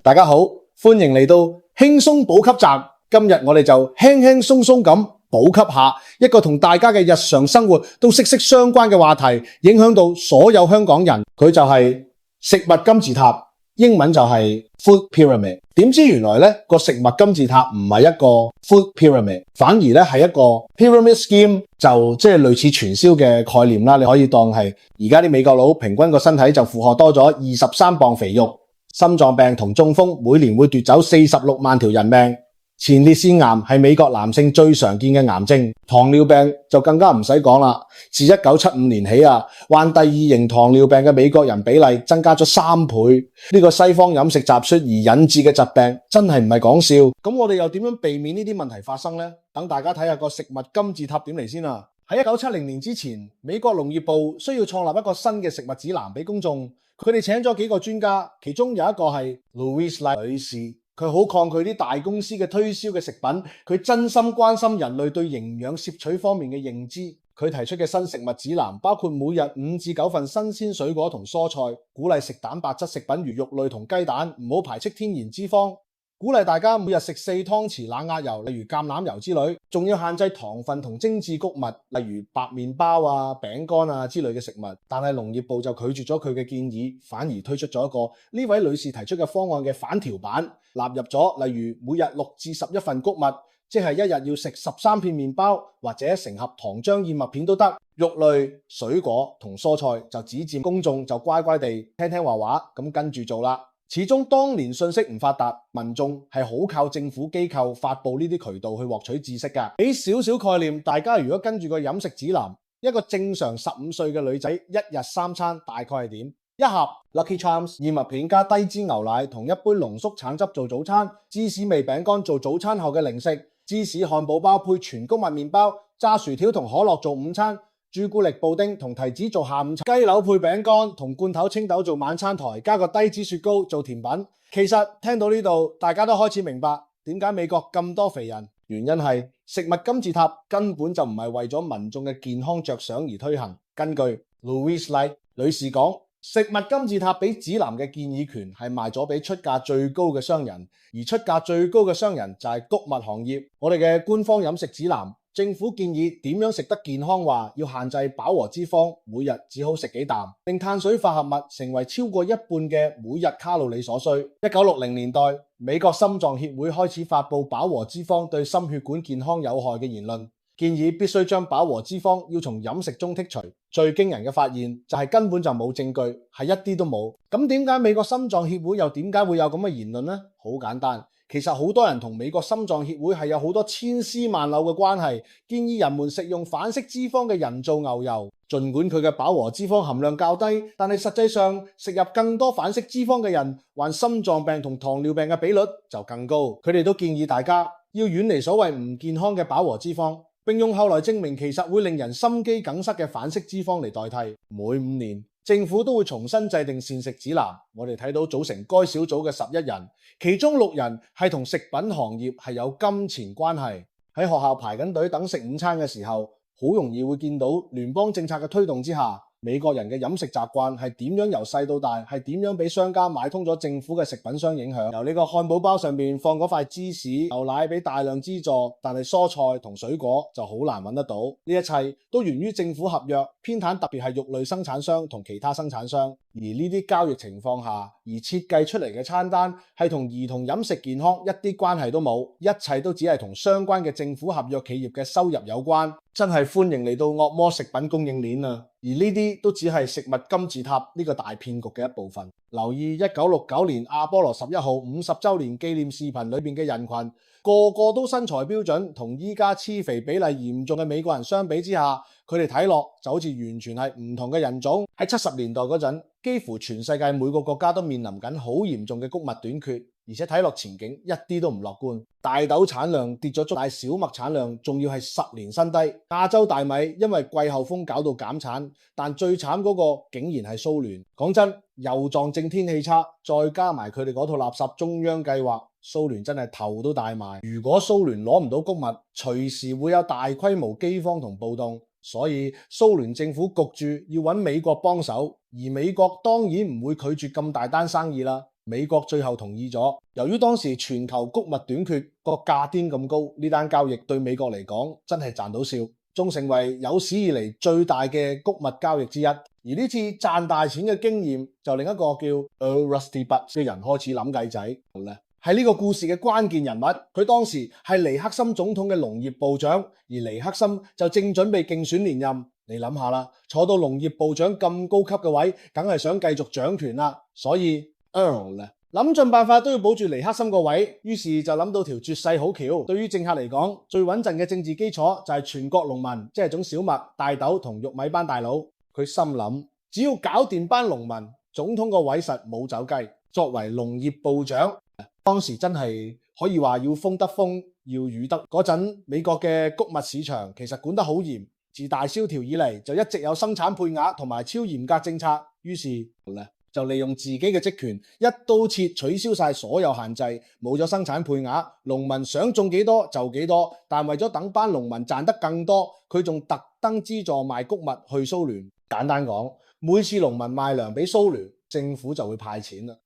大家好，歡迎嚟到輕鬆補給站。今日我哋就輕輕鬆鬆咁補給下一個同大家嘅日常生活都息息相關嘅話題，影響到所有香港人。佢就係食物金字塔，英文就係 food pyramid。點知原來呢個食物金字塔唔係一個 food pyramid， 反而呢係一個 pyramid scheme， 就即係類似傳銷嘅概念啦。你可以當係而家啲美國佬平均個身體就負荷多咗23磅肥肉。心臟病同中風每年會奪走46萬條人命，前列腺癌係美國男性最常見嘅癌症，糖尿病就更加唔使講啦。自1975年起患第2型糖尿病嘅美國人比例增加咗3倍。呢個西方飲食雜術而引致嘅疾病真係唔係講笑。咁我哋又點樣避免呢啲問題發生呢？等大家睇下個食物金字塔點嚟先啊！喺1970年之前，美國農業部需要創立一個新嘅食物指南俾公眾。佢哋請咗幾個專家，其中有一個係 Louise Light 女士，佢好抗拒啲大公司嘅推銷嘅食品，佢真心關心人類對營養攝取方面嘅認知。佢提出嘅新食物指南包括每日5至9份新鮮水果同蔬菜，鼓勵食蛋白質食品如肉類同雞蛋，唔好排斥天然脂肪。鼓勵大家每日食4湯匙冷壓油，例如橄欖油之類，仲要限制糖分同精緻穀物，例如白麵包餅乾之類嘅食物。但係農業部就拒絕咗佢嘅建議，反而推出咗一個呢位女士提出嘅方案嘅反調版，納入咗例如每日6至11份穀物，即係一日要食13片麵包或者成盒糖漿燕麥片都得。肉類、水果同蔬菜就只佔公眾就乖乖地聽聽話咁跟住做啦。始終當年信息唔發達，民眾係好靠政府機構發佈呢啲渠道去獲取知識㗎。俾少少概念，大家如果跟住個飲食指南，一個正常15歲嘅女仔一日3餐大概係點？一盒 Lucky Charms 燕麥片加低脂牛奶同一杯濃縮橙汁做早餐，芝士味餅乾做早餐後嘅零食，芝士漢堡包配全穀物麵包，炸薯條同可樂做午餐，朱古力布丁同提子做下午茶，雞柳配餅乾同罐頭青豆做晚餐台，加個低脂雪糕做甜品。其實聽到呢度，大家都開始明白點解美國咁多肥人，原因係食物金字塔根本就唔係為咗民眾嘅健康着想而推行。根據 Louise Light 女士講，食物金字塔俾指南嘅建議權係賣咗俾出價最高嘅商人，而出價最高嘅商人就係穀物行業。我哋嘅官方飲食指南，政府建議點樣食得健康話，要限制飽和脂肪，每日只好食幾啖，令碳水化合物成為超過一半嘅每日卡路里所需。1960年代，美國心臟協會開始發佈飽和脂肪對心血管健康有害嘅言論，建議必須將飽和脂肪要從飲食中剔除。最驚人嘅發現就係根本就冇證據，係一啲都冇。咁點解美國心臟協會又點解會有咁嘅言論呢？好簡單。其實好多人同美國心臟協會係有好多千絲萬縷嘅關係，建議人們食用反式脂肪嘅人造牛油，儘管佢嘅飽和脂肪含量較低，但係實際上食入更多反式脂肪嘅人，患心臟病同糖尿病嘅比率就更高。佢哋都建議大家要遠離所謂唔健康嘅飽和脂肪，並用後來證明其實會令人心肌梗塞嘅反式脂肪嚟代替。每5年，政府都會重新制定膳食指南，我哋睇到組成該小組嘅11人，其中6人係同食品行業係有金錢關係。喺學校排緊隊等食午餐嘅時候，好容易會見到聯邦政策嘅推動之下，美國人嘅飲食習慣係點樣由細到大，係點樣俾商家買通咗政府嘅食品商影響。由呢個漢堡包上面放嗰塊芝士，牛奶俾大量資助，但係蔬菜同水果就好難揾得到。呢一切都源於政府合約偏袒，特別係肉類生產商同其他生產商。而呢啲交易情況下，而設計出嚟嘅餐單係同兒童飲食健康一啲關係都冇，一切都只係同相關嘅政府合約企業嘅收入有關。真係歡迎嚟到惡魔食品供應鏈啊！而呢啲都只係食物金字塔呢個大騙局嘅一部分。留意1969年阿波羅11號50週年紀念視頻裏面嘅人群，個個都身材標準，同依家黐肥比例嚴重嘅美國人相比之下，佢哋睇落就好似完全係唔同嘅人種。喺70年代嗰陣，幾乎全世界每個國家都面臨緊好嚴重嘅穀物短缺，而且睇落前景一啲都唔樂觀。大豆產量跌咗足，但小麥產量仲要係10年新低。亞洲大米因為季候風搞到減產，但最慘嗰個竟然係蘇聯。講真，又撞正天氣差，再加埋佢哋嗰套垃圾中央計劃，蘇聯真係頭都大埋。如果蘇聯攞唔到穀物，隨時會有大規模饑荒同暴動。所以蘇聯政府焗住要揾美國幫手，而美國當然唔會拒絕咁大單生意啦。美國最後同意咗。由於當時全球穀物短缺，個價癲咁高，呢單交易對美國嚟講真係賺到笑，仲成為有史以嚟最大嘅穀物交易之一。而呢次賺大錢嘅經驗，就另一個叫 Earl Rusty Butz 嘅人開始諗計仔咧。係呢個故事嘅關鍵人物，佢當時係尼克森總統嘅農業部長，而尼克森就正準備競選連任。你諗下啦，坐到農業部長咁高級嘅位，梗係想繼續掌權啦。所以 Earl 咧諗盡辦法都要保住尼克森個位，於是就諗到條絕世好橋。對於政客嚟講，最穩陣嘅政治基礎就係全國農民，即係種小麥、大豆同玉米班大佬。佢心諗，只要搞掂班農民，總統個位實冇走雞。作為農業部長，當時真係可以話要風得風，要雨得。嗰陣美國嘅穀物市場其實管得好嚴，自大蕭條以嚟就一直有生產配額同埋超嚴格政策，於是就利用自己嘅職權一刀切取消晒所有限制，冇咗生產配額，農民想種幾多就幾多。但為咗等班農民賺得更多，佢仲特登資助賣穀物去蘇聯。簡單講，每次農民賣糧俾蘇聯，政府就會派錢啦。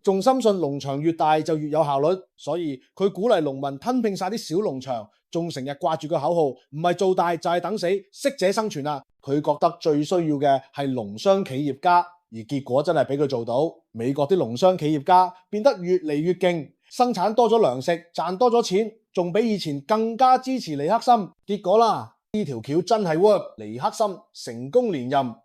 仲深信農場越大就越有效率，所以佢鼓勵農民吞併晒啲小農場，仲成日掛住個口號，唔係做大就係等死，適者生存啊！佢覺得最需要嘅係農商企業家，而結果真係俾佢做到。美國啲農商企業家變得越嚟越勁，生產多咗糧食，賺多咗錢，仲比以前更加支持尼克森。結果啦，呢條橋真係 work， 尼克森成功連任。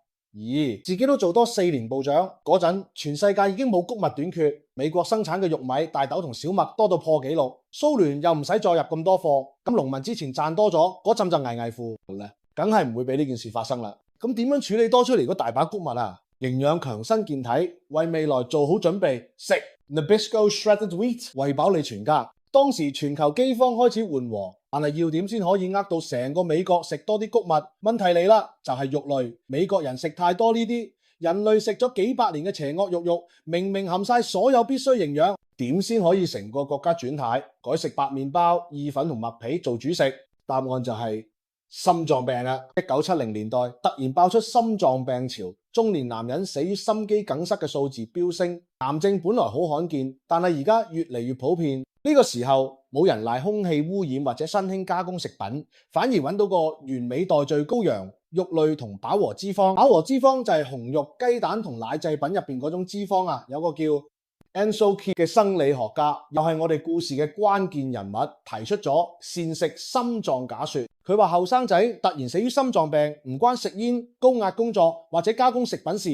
自己都做多4年部長嗰陣，全世界已經冇穀物短缺，美國生產嘅玉米、大豆同小麥多到破紀錄，蘇聯又唔使再入咁多貨，咁農民之前賺多咗，嗰陣就危乎咧，梗係唔會俾呢件事發生啦。咁點樣處理多出嚟嗰大把穀物啊？營養強身健體，為未來做好準備，食 Nabisco Shredded Wheat， 餵飽你全家。當時全球饑荒開始緩和，但係要點先可以呃到成個美國食多啲穀物？問題嚟啦，就係肉類。美國人食太多呢啲，人類食咗幾百年嘅邪惡肉，明明含晒所有必需營養，點先可以成個國家轉態，改食白麵包、意粉同麥皮做主食？答案就係心臟病啦。1970年代突然爆出心臟病潮，中年男人死於心肌梗塞嘅數字飆升。癌症本來好罕見，但係而家越嚟越普遍。呢個時候冇人賴空氣污染或者新興加工食品，反而揾到個完美代罪羔羊：肉類同飽和脂肪。飽和脂肪就係紅肉、雞蛋同奶製品入邊嗰種脂肪啊。有個叫 Ancel Keys 嘅生理學家，又係我哋故事嘅關鍵人物，提出咗膳食心臟假說。佢話後生仔突然死於心臟病，唔關食煙、高壓工作或者加工食品事，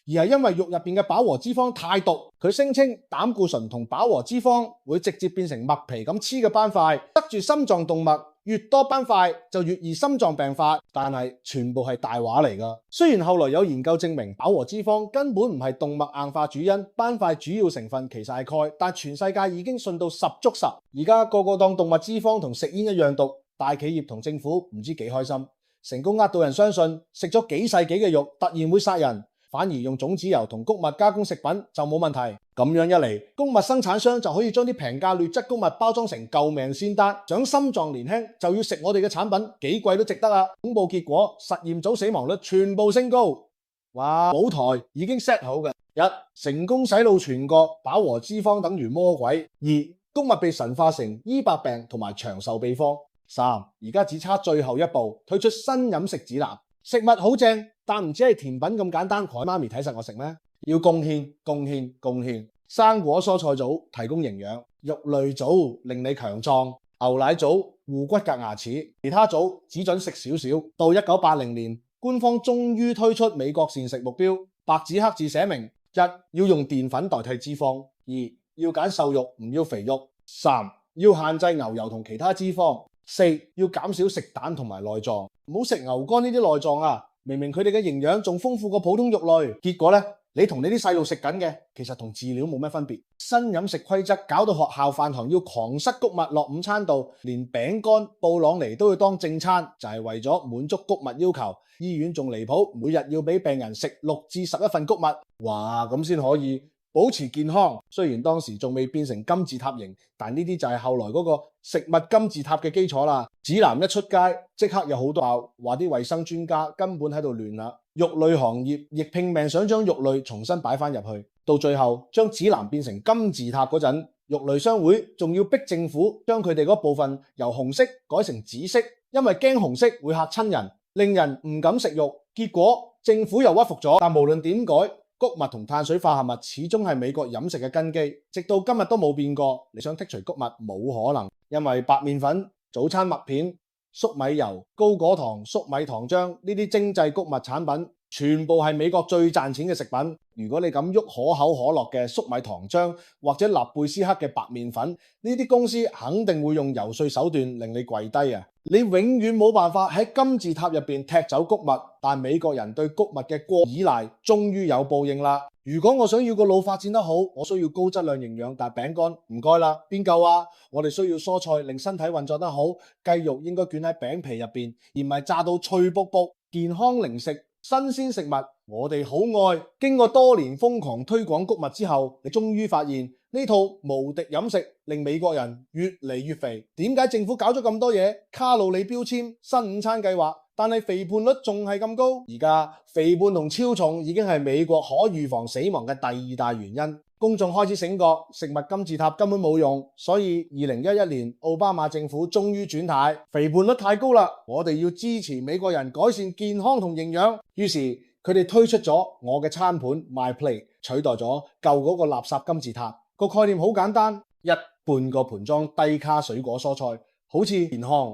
而係因為肉入邊嘅飽和脂肪太毒。佢聲稱膽固醇同飽和脂肪會直接變成麥皮咁黐嘅斑塊，塞住心臟動脈，越多斑塊就越易心臟病發。但係全部係大話嚟㗎。雖然後來有研究證明飽和脂肪根本唔係動脈硬化主因，斑塊主要成分其實係鈣，但全世界已經信到十足十。而家個個當動物脂肪同食煙一樣毒，大企業同政府唔知幾開心，成功呃到人相信食咗幾世紀嘅肉突然會殺人。反而用種子油同穀物加工食品就冇問題。咁樣一嚟，穀物生產商就可以將啲平價劣質穀物包裝成救命仙丹。想心臟年輕就要食我哋嘅產品，幾貴都值得啊！公布結果，實驗組死亡率全部升高。哇，舞台已經 set 好嘅。1. 成功洗腦全國，飽和脂肪等於魔鬼。2. 穀物被神化成醫百病同埋長壽秘方。3. 而家只差最後一步，推出新飲食指南。食物好正，但唔止係甜品咁簡單。海媽咪睇實我食咩？要貢獻。生果蔬菜組提供營養，肉類組令你強壯，牛奶組護骨骼牙齒，其他組只准食少少。到1980年，官方終於推出美國膳食目標，白紙黑字寫明： 1. 要用澱粉代替脂肪； 2. 要揀瘦肉唔要肥肉； 3. 要限制牛油同其他脂肪； 4. 要減少食蛋同埋內臟。唔好食牛肝呢啲內臟啊！明明佢哋嘅營養仲豐富過普通肉類，結果呢，你同你啲細路食緊嘅，其實同飼料冇咩分別。新飲食規則搞到學校飯堂要狂塞穀物落午餐度，連餅乾、布朗尼都要當正餐，就係為咗滿足穀物要求。醫院仲離譜，每日要俾病人食6至11份穀物，哇，咁先可以保持健康。雖然當時仲未變成金字塔型，但呢啲就係後來嗰個食物金字塔嘅基礎啦。指南一出街，即刻有好多話啲衛生專家根本喺度亂啦。肉類行業亦拼命想將肉類重新擺返入去，到最後將指南變成金字塔嗰陣，肉類商會仲要逼政府將佢哋嗰部分由紅色改成紫色，因為驚紅色會嚇親人，令人唔敢食肉。結果政府又屈服咗，但無論點改，穀物同碳水化合物始終係美國飲食嘅根基，直到今日都冇變過。你想剔除穀物冇可能，因為白麵粉、早餐麥片、粟米油、高果糖、粟米糖漿呢啲精製穀物產品，全部係美國最賺錢嘅食品。如果你敢喐可口可樂嘅粟米糖漿或者納貝斯克嘅白麵粉，呢啲公司肯定會用游說手段令你跪低啊！你永遠冇辦法喺金字塔入邊踢走穀物，但美國人對穀物嘅過依賴終於有報應啦！如果我想要個腦發展得好，我需要高質量營養，但餅乾唔該啦，邊夠啊？我哋需要蔬菜令身體運作得好，雞肉應該捲喺餅皮入邊，而唔係炸到脆卜卜。健康零食、新鮮食物，我哋好愛。經過多年瘋狂推廣穀物之後，你終於發現呢套無敵飲食令美國人越嚟越肥。點解政府搞咗咁多嘢？卡路里標籤、新午餐計劃，但係肥胖率仲係咁高？而家肥胖同超重已經係美國可預防死亡嘅第二大原因。公眾開始醒覺，食物金字塔根本冇用，所以2011年奧巴馬政府終於轉軚，肥胖率太高啦，我哋要支持美國人改善健康同營養。於是佢哋推出咗我嘅餐盤 My Plate， 取代咗舊嗰個垃圾金字塔。個概念好簡單，一半個盤裝低卡水果蔬菜，好似健康；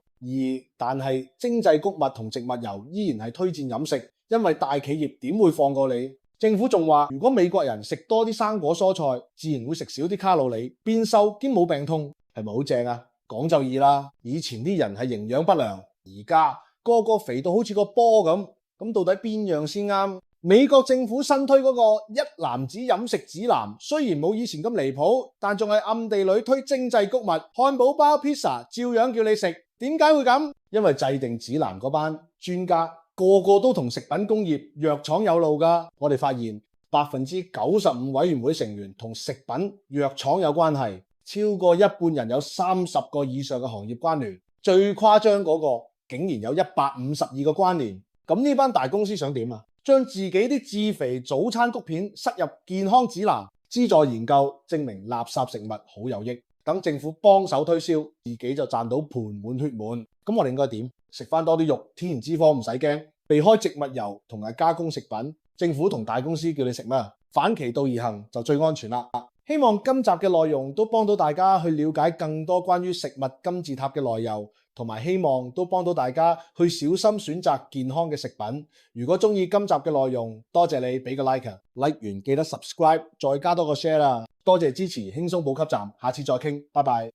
但係精製穀物同植物油依然係推薦飲食，因為大企業點會放過你？政府仲話，如果美國人食多啲生果蔬菜，自然會食少啲卡路里，變瘦兼冇病痛，係咪好正啊？講就易啦，以前啲人係營養不良，而家個個肥到好似個波咁，咁到底邊樣先啱？美國政府新推嗰個一籃子飲食指南，雖然冇以前咁離譜，但仲係暗地裏推精製穀物，漢堡包、pizza 照樣叫你食。點解會咁？因為制定指南嗰班專家個個都同食品工業、藥廠有路㗎。我哋發現95%委員會成員同食品藥廠有關係，超過一半人有30個以上嘅行業關聯，最誇張嗰個竟然有152個關聯。咁呢班大公司想點啊？將自己啲致肥早餐谷片塞入健康指南，資助研究，證明垃圾食物好有益。等政府幫手推銷，自己就賺到盆滿血滿。咁我哋應該點？食翻多啲肉，天然脂肪唔使驚，避開植物油同埋加工食品。政府同大公司叫你食咩？反其道而行就最安全啦。希望今集嘅內容都幫到大家去了解更多關於食物金字塔嘅內容，同埋希望都幫到大家去小心選擇健康嘅食品。如果中意今集嘅內容，多謝你俾個 like 完記得 subscribe 再加多個 share啦。多謝支持輕鬆補給站，下次再傾，拜拜。